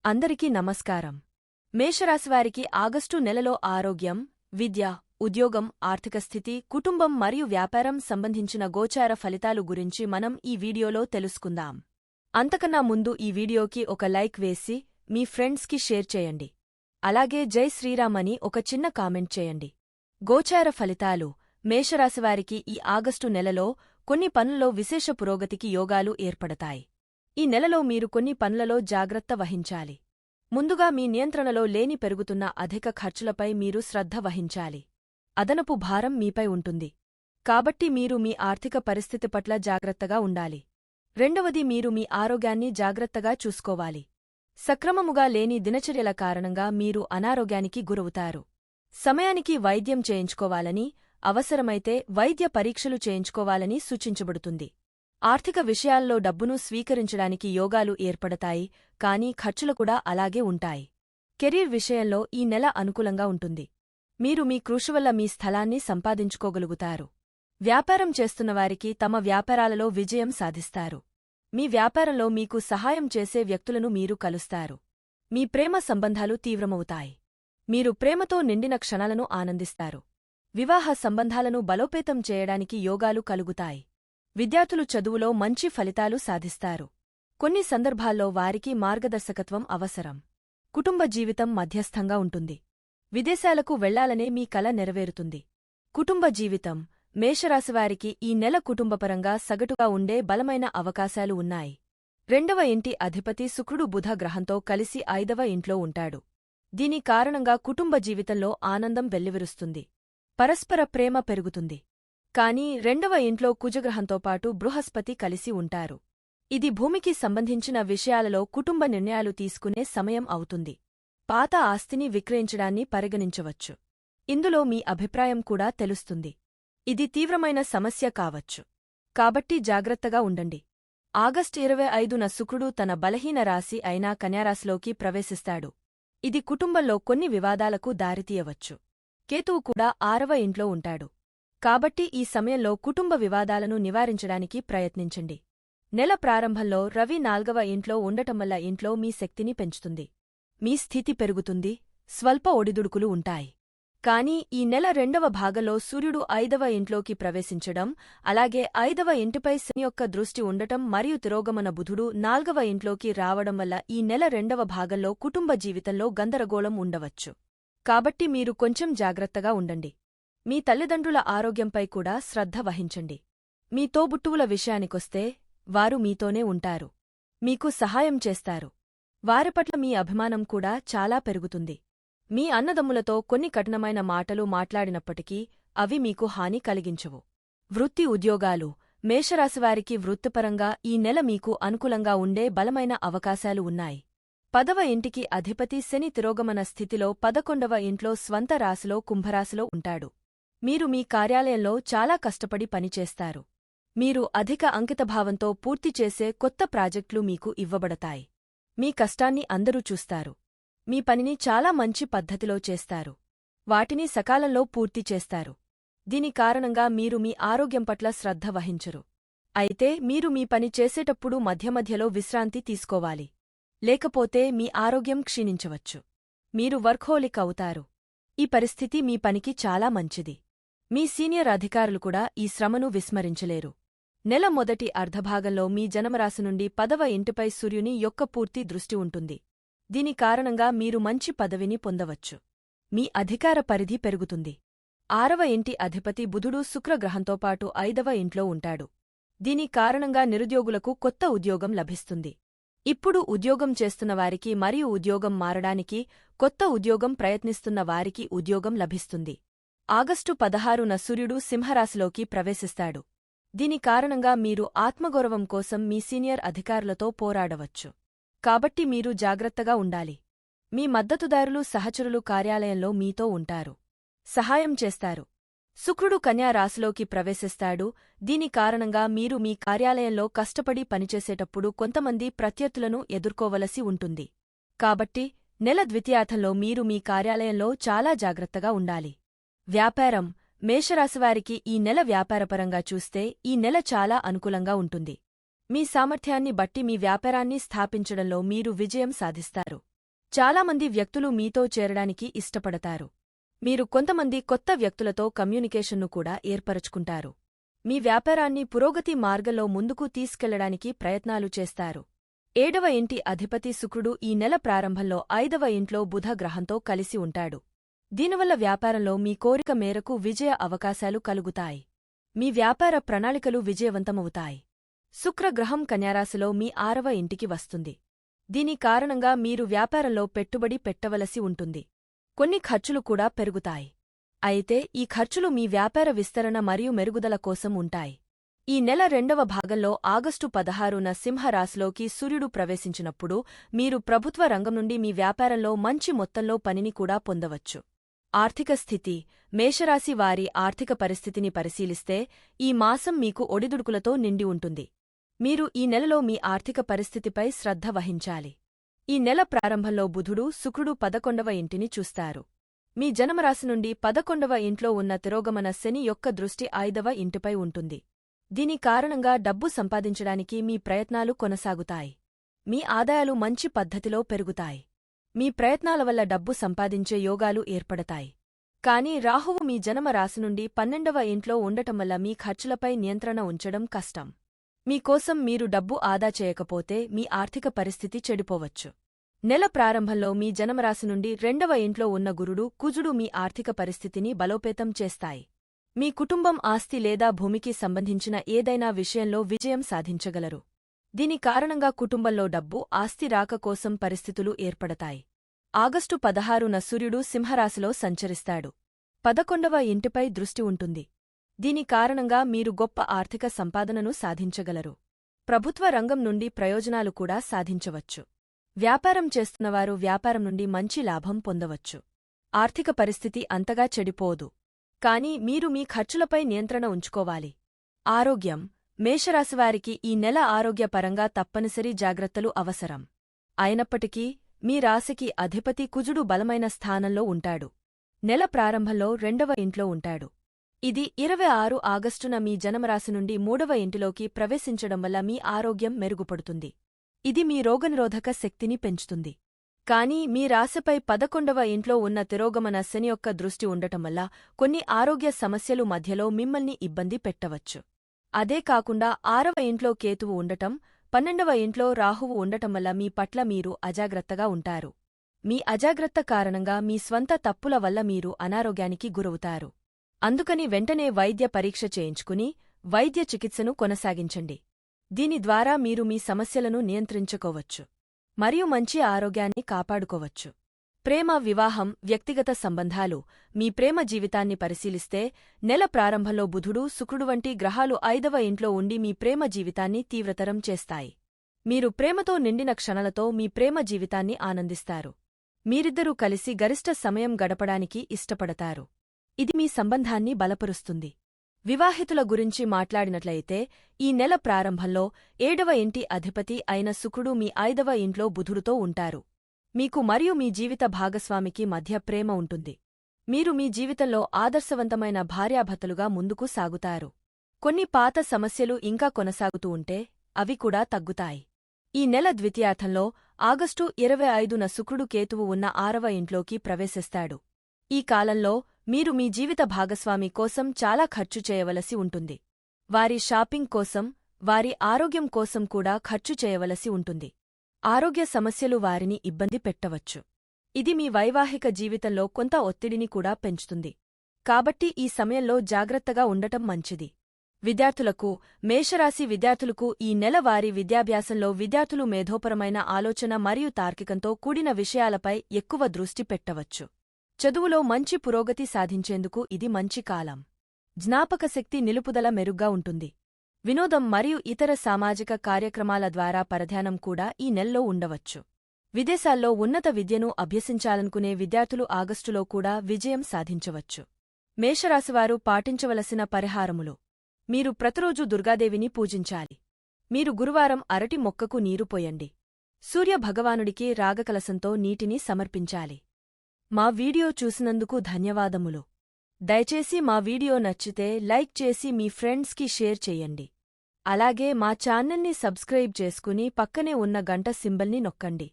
అందరికీ నమస్కారం. మేషరాశివారికి ఆగస్టు నెలలో ఆరోగ్యం, విద్య, ఉద్యోగం, ఆర్థిక స్థితి, కుటుంబం మరియు వ్యాపారం సంబంధించిన గోచార ఫలితాలు గురించి మనం ఈ వీడియోలో తెలుసుకుందాం. అంతకన్నా ముందు ఈ వీడియోకి ఒక లైక్ వేసి మీ ఫ్రెండ్స్కి షేర్ చేయండి. అలాగే జై శ్రీరామ్ అని ఒక చిన్న కామెంట్ చేయండి. గోచార ఫలితాలు: మేషరాశివారికి ఈ ఆగస్టు నెలలో కొన్ని పనుల్లో విశేష పురోగతికి యోగాలు ఏర్పడతాయి. ఈ నెలలో మీరు కొన్ని పనులలో జాగ్రత్త వహించాలి. ముందుగా మీ నియంత్రణలో లేని పెరుగుతున్న అధిక ఖర్చులపై మీరు శ్రద్ధ వహించాలి. అదనపు భారం మీపై ఉంటుంది. కాబట్టి మీరు మీ ఆర్థిక పరిస్థితి పట్ల జాగ్రత్తగా ఉండాలి. రెండవది, మీరు మీ ఆరోగ్యాన్ని జాగ్రత్తగా చూసుకోవాలి. సక్రమముగా లేని దినచర్యల కారణంగా మీరు అనారోగ్యానికి గురవుతారు. సమయానికి వైద్యం చేయించుకోవాలని, అవసరమైతే వైద్య పరీక్షలు చేయించుకోవాలని సూచించబడుతుంది. ఆర్థిక విషయాల్లో డబ్బును స్వీకరించడానికి యోగాలు ఏర్పడతాయి, కానీ ఖర్చులు కూడా అలాగే ఉంటాయి. కెరీర్ విషయంలో ఈ నెల అనుకూలంగా ఉంటుంది. మీరు మీ కృషి వల్ల మీ స్థలాన్ని సంపాదించుకోగలుగుతారు. వ్యాపారం చేస్తున్నవారికి తమ వ్యాపారాలలో విజయం సాధిస్తారు. మీ వ్యాపారంలో మీకు సహాయం చేసే వ్యక్తులను మీరు కలుస్తారు. మీ ప్రేమ సంబంధాలు తీవ్రమవుతాయి. మీరు ప్రేమతో నిండిన క్షణాలను ఆనందిస్తారు. వివాహ సంబంధాలను బలోపేతం చేయడానికి యోగాలు కలుగుతాయి. విద్యార్థులు చదువులో మంచి ఫలితాలు సాధిస్తారు. కొన్ని సందర్భాల్లో వారికి మార్గదర్శకత్వం అవసరం. కుటుంబ జీవితం మధ్యస్థంగా ఉంటుంది. విదేశాలకు వెళ్లాలనే మీ కల నెరవేరుతుంది. కుటుంబ జీవితం: మేషరాశివారికి ఈ నెల కుటుంబపరంగా సగటుగా ఉండే బలమైన అవకాశాలు ఉన్నాయి. రెండవ ఇంటి అధిపతి శుక్రుడు బుధ గ్రహంతో కలిసి 5వ ఇంట్లో ఉంటాడు. దీని కారణంగా కుటుంబ జీవితంలో ఆనందం వెల్లివిరుస్తుంది. పరస్పర ప్రేమ పెరుగుతుంది. కానీ రెండవ ఇంట్లో కుజగ్రహంతో పాటు బృహస్పతి కలిసి ఉంటారు. ఇది భూమికి సంబంధించిన విషయాలలో కుటుంబ నిర్ణయాలు తీసుకునే సమయం అవుతుంది. పాత ఆస్తిని విక్రయించడాన్ని పరిగణించవచ్చు. ఇందులో మీ అభిప్రాయం కూడా తెలుస్తుంది. ఇది తీవ్రమైన సమస్య కావచ్చు. కాబట్టి జాగ్రత్తగా ఉండండి. ఆగస్టు 25న శుక్రుడు తన బలహీన రాశి అయిన కన్యారాశిలోకి ప్రవేశిస్తాడు. ఇది కుటుంబంలో కొన్ని వివాదాలకు దారితీయవచ్చు. కేతువు కూడా 6వ ఇంట్లో ఉంటాడు. కాబట్టి ఈ సమయంలో కుటుంబ వివాదాలను నివారించడానికి ప్రయత్నించండి. నెల ప్రారంభంలో రవి 4వ ఇంట్లో ఉండటం వల్ల ఇంట్లో మీ శక్తిని పెంచుతుంది. మీ స్థితి పెరుగుతుంది. స్వల్ప ఒడిదుడుకులు ఉంటాయి. కానీ ఈ నెల రెండవ భాగంలో సూర్యుడు 5వ ఇంట్లోకి ప్రవేశించడం, అలాగే 5వ ఇంటిపై శని యొక్క దృష్టి ఉండటం మరియు తిరోగమన బుధుడు 4వ ఇంట్లోకి రావడం వల్ల ఈ నెల రెండవ భాగంలో కుటుంబ జీవితంలో గందరగోళం ఉండవచ్చు. కాబట్టి మీరు కొంచెం జాగ్రత్తగా ఉండండి. మీ తల్లిదండ్రుల ఆరోగ్యంపై కూడా శ్రద్ధ వహించండి. మీ తోబుట్టువుల విషయానికొస్తే వారు మీతోనే ఉంటారు. మీకు సహాయం చేస్తారు. వారి పట్ల మీ అభిమానం కూడా చాలా పెరుగుతుంది. మీ అన్నదమ్ములతో కొన్ని కఠినమైన మాటలు మాట్లాడినప్పటికీ అవి మీకు హాని కలిగించవు. వృత్తి ఉద్యోగాలు: మేషరాశివారికి వృత్తిపరంగా ఈ నెల మీకు అనుకూలంగా ఉండే బలమైన అవకాశాలు ఉన్నాయి. 10వ ఇంటికి అధిపతి శని తిరోగమన స్థితిలో 11వ ఇంట్లో స్వంత రాశిలో కుంభరాశిలో ఉంటాడు. మీరు మీ కార్యాలయంలో చాలా కష్టపడి పనిచేస్తారు. మీరు అధిక అంకితభావంతో పూర్తి చేసే కొత్త ప్రాజెక్టులు మీకు ఇవ్వబడతాయి. మీ కష్టాన్ని అందరూ చూస్తారు. మీ పనిని చాలా మంచి పద్ధతిలో చేస్తారు. వాటిని సకాలంలో పూర్తి చేస్తారు. దీని కారణంగా మీరు మీ ఆరోగ్యం పట్ల శ్రద్ధ వహించరు. అయితే మీరు మీ పని చేసేటప్పుడు మధ్యమధ్యలో విశ్రాంతి తీసుకోవాలి. లేకపోతే మీ ఆరోగ్యం క్షీణించవచ్చు. మీరు వర్క్హోలిక్ అవుతారు. ఈ పరిస్థితి మీ పనికి చాలా మంచిది. మీ సీనియర్ అధికారులు కూడా ఈ శ్రమను విస్మరించలేరు. నెల మొదటి అర్ధభాగంలో మీ జన్మరాశి నుండి 10వ ఇంటిపై సూర్యుని యొక్క పూర్తి దృష్టి ఉంటుంది. దీని కారణంగా మీరు మంచి పదవిని పొందవచ్చు. మీ అధికార పరిధి పెరుగుతుంది. 6వ ఇంటి అధిపతి బుధుడు శుక్రగ్రహంతో పాటు 5వ ఇంట్లో ఉంటాడు. దీని కారణంగా నిరుద్యోగులకు కొత్త ఉద్యోగం లభిస్తుంది. ఇప్పుడు ఉద్యోగం చేస్తున్నవారికి మరియు ఉద్యోగం మారడానికి, కొత్త ఉద్యోగం ప్రయత్నిస్తున్న వారికి ఉద్యోగం లభిస్తుంది. ఆగస్టు 16న సూర్యుడు సింహరాశిలోకి ప్రవేశిస్తాడు. దీని కారణంగా మీరు ఆత్మగౌరవం కోసం మీ సీనియర్ అధికారులతో పోరాడవచ్చు. కాబట్టి మీరు జాగ్రత్తగా ఉండాలి. మీ మద్దతుదారులు, సహచరులు కార్యాలయంలో మీతో ఉంటారు. సహాయం చేస్తారు. శుక్రుడు కన్యా రాశిలోకి ప్రవేశిస్తాడు. దీని కారణంగా మీరు మీ కార్యాలయంలో కష్టపడి పనిచేసేటప్పుడు కొంతమంది ప్రత్యర్థులను ఎదుర్కోవలసి ఉంటుంది. కాబట్టి నెల ద్వితీయార్థంలో మీరు మీ కార్యాలయంలో చాలా జాగ్రత్తగా ఉండాలి. వ్యాపారం: మేషరాశివారికి ఈ నెల వ్యాపారపరంగా చూస్తే ఈ నెల చాలా అనుకూలంగా ఉంటుంది. మీ సామర్థ్యాన్ని బట్టి మీ వ్యాపారాన్ని స్థాపించడంలో మీరు విజయం సాధిస్తారు. చాలామంది వ్యక్తులు మీతో చేరడానికి ఇష్టపడతారు. మీరు కొంతమంది కొత్త వ్యక్తులతో కమ్యూనికేషన్ను కూడా ఏర్పరచుకుంటారు. మీ వ్యాపారాన్ని పురోగతి మార్గంలో ముందుకు తీసుకెళ్లడానికి ప్రయత్నాలు చేస్తారు. 7వ ఇంటి అధిపతి శుక్రుడు ఈ నెల ప్రారంభంలో 5వ ఇంట్లో బుధ గ్రహంతో కలిసి ఉంటాడు. దీనివల్ల వ్యాపారంలో మీ కోరిక మేరకు విజయ అవకాశాలు కలుగుతాయి. మీ వ్యాపార ప్రణాళికలు విజయవంతమవుతాయి. శుక్రగ్రహం కన్యారాశిలో మీ 6వ ఇంటికి వస్తుంది. దీని కారణంగా మీరు వ్యాపారంలో పెట్టుబడి పెట్టవలసి ఉంటుంది. కొన్ని ఖర్చులు కూడా పెరుగుతాయి. అయితే ఈ ఖర్చులు మీ వ్యాపార విస్తరణ మరియు మెరుగుదల కోసం ఉంటాయి. ఈ నెల 2వ భాగంలో ఆగస్టు 16న సింహరాశిలోకి సూర్యుడు ప్రవేశించినప్పుడు మీరు ప్రభుత్వ రంగం నుండి మీ వ్యాపారంలో మంచి మొత్తంలో పనిని కూడా పొందవచ్చు. ఆర్థిక స్థితి మేషరాశి వారి ఆర్థిక పరిస్థితిని పరిశీలిస్తే ఈ మాసం మీకు ఒడిదుడుకులతో నిండి ఉంటుంది. మీరు ఈ నెలలో మీ ఆర్థిక పరిస్థితిపై శ్రద్ధ వహించాలి. ఈ నెల ప్రారంభంలో బుధుడు శుక్రుడు 11వ ఇంటిని చూస్తారు. మీ జన్మరాశి నుండి 11వ ఇంట్లో ఉన్న తిరోగమన శని యొక్క దృష్టి 5వ ఇంటిపై ఉంటుంది. దీని కారణంగా డబ్బు సంపాదించడానికి మీ ప్రయత్నాలు కొనసాగుతాయి. మీ ఆదాయాలు మంచి పద్ధతిలో పెరుగుతాయి. మీ ప్రయత్నాల వల్ల డబ్బు సంపాదించే యోగాలు ఏర్పడతాయి. కానీ రాహువు మీ జన్మ రాశి నుండి 12వ ఇంట్లో ఉండటం వల్ల మీ ఖర్చులపై నియంత్రణ ఉంచడం కష్టం. మీకోసం మీరు డబ్బు ఆదా చేయకపోతే మీ ఆర్థిక పరిస్థితి చెడిపోవచ్చు. నెల ప్రారంభంలో మీ జన్మరాశి నుండి 2వ ఇంట్లో ఉన్న గురుడు కుజుడు మీ ఆర్థిక పరిస్థితిని బలోపేతం చేస్తాయి. మీ కుటుంబం ఆస్తి లేదా భూమికి సంబంధించిన ఏదైనా విషయంలో విజయం సాధించగలరు. దీని కారణంగా కుటుంబంలో డబ్బు ఆస్తి రాక కోసం పరిస్థితులు ఏర్పడతాయి. ఆగస్టు 16న సూర్యుడు సింహరాశిలో సంచరిస్తాడు. 11వ ఇంటిపై దృష్టి ఉంటుంది. దీని కారణంగా మీరు గొప్ప ఆర్థిక సంపాదనను సాధించగలరు. ప్రభుత్వ రంగం నుండి ప్రయోజనాలు కూడా సాధించవచ్చు. వ్యాపారం చేస్తున్నవారు వ్యాపారం నుండి మంచి లాభం పొందవచ్చు. ఆర్థిక పరిస్థితి అంతగా చెడిపోదు. కానీ మీరు మీ ఖర్చులపై నియంత్రణ ఉంచుకోవాలి. ఆరోగ్యం మేషరాశివారికి ఈ నెల ఆరోగ్యపరంగా తప్పనిసరి జాగ్రత్తలు అవసరం. అయినప్పటికీ మీ రాశికి అధిపతి కుజుడు బలమైన స్థానంలో ఉంటాడు. నెల ప్రారంభంలో 2వ ఇంట్లో ఉంటాడు. ఇది 26 ఆగస్టున మీ జన్మరాశి నుండి 3వ ఇంటిలోకి ప్రవేశించడం వల్ల మీ ఆరోగ్యం మెరుగుపడుతుంది. ఇది మీ రోగనిరోధక శక్తిని పెంచుతుంది. కానీ మీ రాశిపై 11వ ఇంట్లో ఉన్న తిరోగమన శని యొక్క దృష్టి ఉండటం వల్ల కొన్ని ఆరోగ్య సమస్యలు మధ్యలో మిమ్మల్ని ఇబ్బంది పెట్టవచ్చు. అదే కాకుండా 6వ ఇంట్లో కేతువు ఉండటం, 12వ ఇంట్లో రాహువు ఉండటం వల్ల మీ పట్ల మీరు అజాగ్రత్తగా ఉంటారు. మీ అజాగ్రత్త కారణంగా మీ స్వంత తప్పుల వల్ల మీరు అనారోగ్యానికి గురవుతారు. అందుకని వెంటనే వైద్య పరీక్ష చేయించుకుని వైద్య చికిత్సను కొనసాగించండి. దీని ద్వారా మీరు మీ సమస్యలను నియంత్రించుకోవచ్చు మరియు మంచి ఆరోగ్యాన్ని కాపాడుకోవచ్చు. ప్రేమ, వివాహం, వ్యక్తిగత సంబంధాలు మీ ప్రేమ జీవితాన్ని పరిశీలిస్తే నెల ప్రారంభంలో బుధుడు శుక్రుడు వంటి గ్రహాలు 5వ ఇంట్లో ఉండి మీ ప్రేమ జీవితాన్ని తీవ్రతరం చేస్తాయి. మీరు ప్రేమతో నిండిన క్షణాలతో మీ ప్రేమ జీవితాన్ని ఆనందిస్తారు. మీరిద్దరూ కలిసి గరిష్ట సమయం గడపడానికి ఇష్టపడతారు. ఇది మీ సంబంధాన్ని బలపరుస్తుంది. వివాహితుల గురించి మాట్లాడినట్లయితే ఈ నెల ప్రారంభంలో 7వ ఇంటి అధిపతి అయిన శుక్రుడు మీ 5వ ఇంట్లో బుధుడుతో ఉంటారు. మీకు మరియు మీ జీవిత భాగస్వామికి మధ్య ప్రేమ ఉంటుంది. మీరు మీ జీవితంలో ఆదర్శవంతమైన భార్యాభర్తలుగా ముందుకు సాగుతారు. కొన్ని పాత సమస్యలు ఇంకా కొనసాగుతూ ఉంటే అవి కూడా తగ్గుతాయి. ఈ నెల ద్వితీయార్థంలో ఆగస్టు 25న శుక్రుడు కేతువు ఉన్న 6వ ఇంట్లోకి ప్రవేశిస్తాడు. ఈ కాలంలో మీరు మీ జీవిత భాగస్వామి కోసం చాలా ఖర్చు చేయవలసి ఉంటుంది. వారి షాపింగ్ కోసం, వారి ఆరోగ్యం కోసం కూడా ఖర్చు చేయవలసి ఉంటుంది. ఆరోగ్య సమస్యలు వారిని ఇబ్బంది పెట్టవచ్చు. ఇది మీ వైవాహిక జీవితంలో కొంత ఒత్తిడిని కూడా పెంచుతుంది. కాబట్టి ఈ సమయంలో జాగ్రత్తగా ఉండటం మంచిది. విద్యార్థులకు మేషరాశి విద్యార్థులకు ఈ నెల వారి విద్యాభ్యాసంలో విద్యార్థులు మేధోపరమైన ఆలోచన మరియు తార్కికంతో కూడిన విషయాలపై ఎక్కువ దృష్టి పెట్టవచ్చు. చదువులో మంచి పురోగతి సాధించేందుకు ఇది మంచి కాలం. జ్ఞాపకశక్తి నిలుపుదల మెరుగ్గా ఉంటుంది. వినోదం మరియు ఇతర సామాజిక కార్యక్రమాల ద్వారా పరధ్యానం కూడా ఈ నెలలో ఉండవచ్చు. విదేశాల్లో ఉన్నత విద్యను అభ్యసించాలనుకునే విద్యార్థులు ఆగస్టులో కూడా విజయం సాధించవచ్చు. మేషరాశివారు పాటించవలసిన పరిహారములు: మీరు ప్రతిరోజూ దుర్గాదేవిని పూజించాలి. మీరు గురువారం అరటి మొక్కకు నీరు పోయండి. సూర్య భగవానుడికి రాగకలసంతో నీటిని సమర్పించాలి. మా వీడియో చూసినందుకు ధన్యవాదములు. దయచేసి మా వీడియో నచ్చితే లైక్ చేసి మీ ఫ్రెండ్స్కి షేర్ చెయ్యండి. అలాగే మా ఛానల్ని సబ్స్క్రైబ్ చేసుకుని పక్కనే ఉన్న గంట సింబల్ని నొక్కండి.